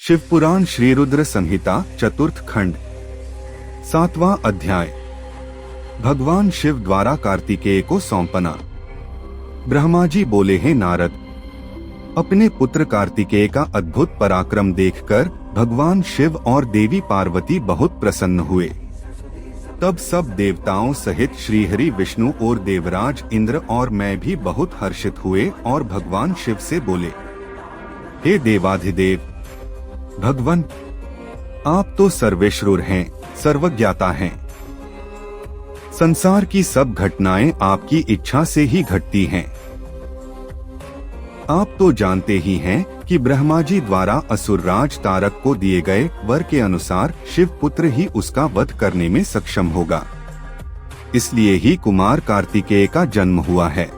शिवपुराण श्री रुद्र संहिता चतुर्थ खंड 7वां अध्याय। भगवान शिव द्वारा कार्तिकेय को सौंपना। ब्रह्मा जी बोले, हैं नारद, अपने पुत्र कार्तिकेय का अद्भुत पराक्रम देखकर भगवान शिव और देवी पार्वती बहुत प्रसन्न हुए। तब सब देवताओं सहित श्रीहरि विष्णु और देवराज इंद्र और मैं भी बहुत हर्षित हुए और भगवान शिव से बोले, हे देवाधिदेव भगवान, आप तो सर्वेश्वर हैं, सर्वज्ञाता हैं। संसार की सब घटनाएं आपकी इच्छा से ही घटती हैं। आप तो जानते ही हैं कि ब्रह्मा जी द्वारा असुरराज तारक को दिए गए वर के अनुसार शिव पुत्र ही उसका वध करने में सक्षम होगा। इसलिए ही कुमार कार्तिकेय का जन्म हुआ है।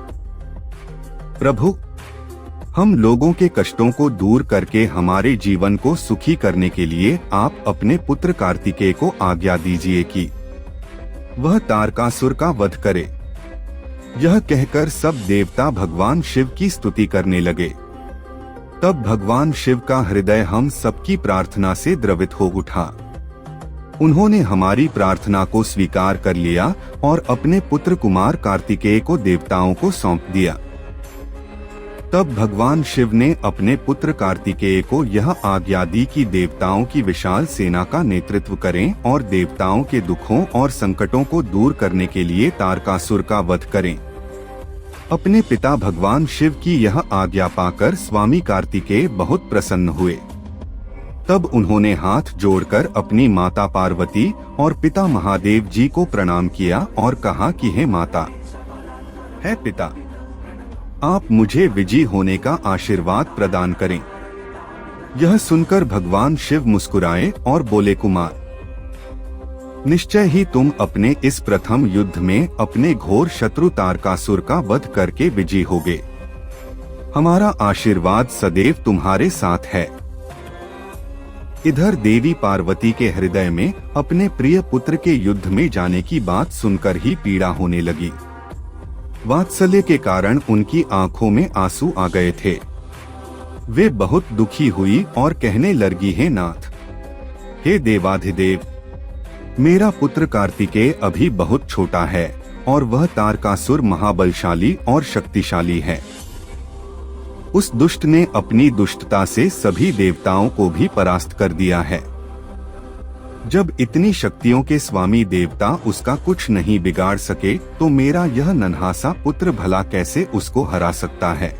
प्रभु, हम लोगों के कष्टों को दूर करके हमारे जीवन को सुखी करने के लिए आप अपने पुत्र कार्तिकेय को आज्ञा दीजिए कि वह तारकासुर का वध करे। यह कहकर सब देवता भगवान शिव की स्तुति करने लगे। तब भगवान शिव का हृदय हम सबकी प्रार्थना से द्रवित हो उठा। उन्होंने हमारी प्रार्थना को स्वीकार कर लिया और अपने पुत्र कुमार कार्तिकेय को देवताओं को सौंप दिया। तब भगवान शिव ने अपने पुत्र कार्तिकेय को यह आज्ञा दी कि देवताओं की विशाल सेना का नेतृत्व करें और देवताओं के दुखों और संकटों को दूर करने के लिए तारकासुर का वध करें। अपने पिता भगवान शिव की यह आज्ञा पाकर स्वामी कार्तिकेय बहुत प्रसन्न हुए। तब उन्होंने हाथ जोड़कर अपनी माता पार्वती और पिता महादेव जी को प्रणाम किया और कहा कि हे माता, हे पिता, आप मुझे विजयी होने का आशीर्वाद प्रदान करें। यह सुनकर भगवान शिव मुस्कुराए और बोले, कुमार, निश्चय ही तुम अपने इस प्रथम युद्ध में अपने घोर शत्रु तारकासुर का वध करके विजयी होगे। हमारा आशीर्वाद सदैव तुम्हारे साथ है। इधर देवी पार्वती के हृदय में अपने प्रिय पुत्र के युद्ध में जाने की बात सुनकर ही पीड़ा होने लगी। वात्सल्य के कारण उनकी आंखों में आंसू आ गए थे। वे बहुत दुखी हुई और कहने लगी, हे नाथ, हे देवाधिदेव, मेरा पुत्र कार्तिकेय अभी बहुत छोटा है और वह तारकासुर महाबलशाली और शक्तिशाली है। उस दुष्ट ने अपनी दुष्टता से सभी देवताओं को भी परास्त कर दिया है। जब इतनी शक्तियों के स्वामी देवता उसका कुछ नहीं बिगाड़ सके तो मेरा यह नन्हासा पुत्र भला कैसे उसको हरा सकता है।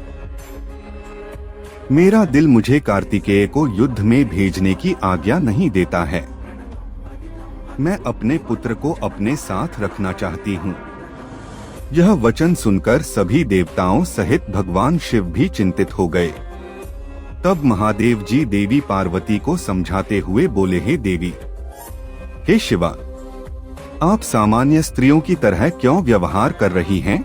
मेरा दिल मुझे कार्तिकेय को युद्ध में भेजने की आज्ञा नहीं देता है। मैं अपने पुत्र को अपने साथ रखना चाहती हूँ। यह वचन सुनकर सभी देवताओं सहित भगवान शिव भी चिंतित हो गए। तब महादेव जी देवी पार्वती को समझाते हुए बोले, हे देवी, हे शिवा, आप सामान्य स्त्रियों की तरह क्यों व्यवहार कर रही हैं?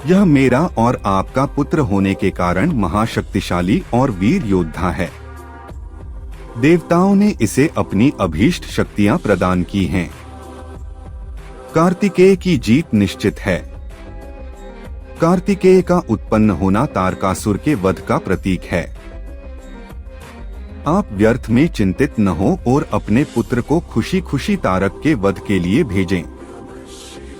यह मेरा और आपका पुत्र होने के कारण महाशक्तिशाली और वीर योद्धा है। देवताओं ने इसे अपनी अभीष्ट शक्तियां प्रदान की हैं। कार्तिकेय की जीत निश्चित है। कार्तिकेय का उत्पन्न होना तारकासुर के वध का प्रतीक है। आप व्यर्थ में चिंतित न हो और अपने पुत्र को खुशी खुशी तारक के वध के लिए भेजें।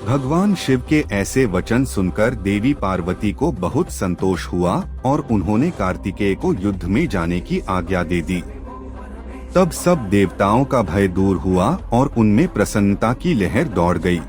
भगवान शिव के ऐसे वचन सुनकर देवी पार्वती को बहुत संतोष हुआ और उन्होंने कार्तिकेय को युद्ध में जाने की आज्ञा दे दी। तब सब देवताओं का भय दूर हुआ और उनमें प्रसन्नता की लहर दौड़ गई।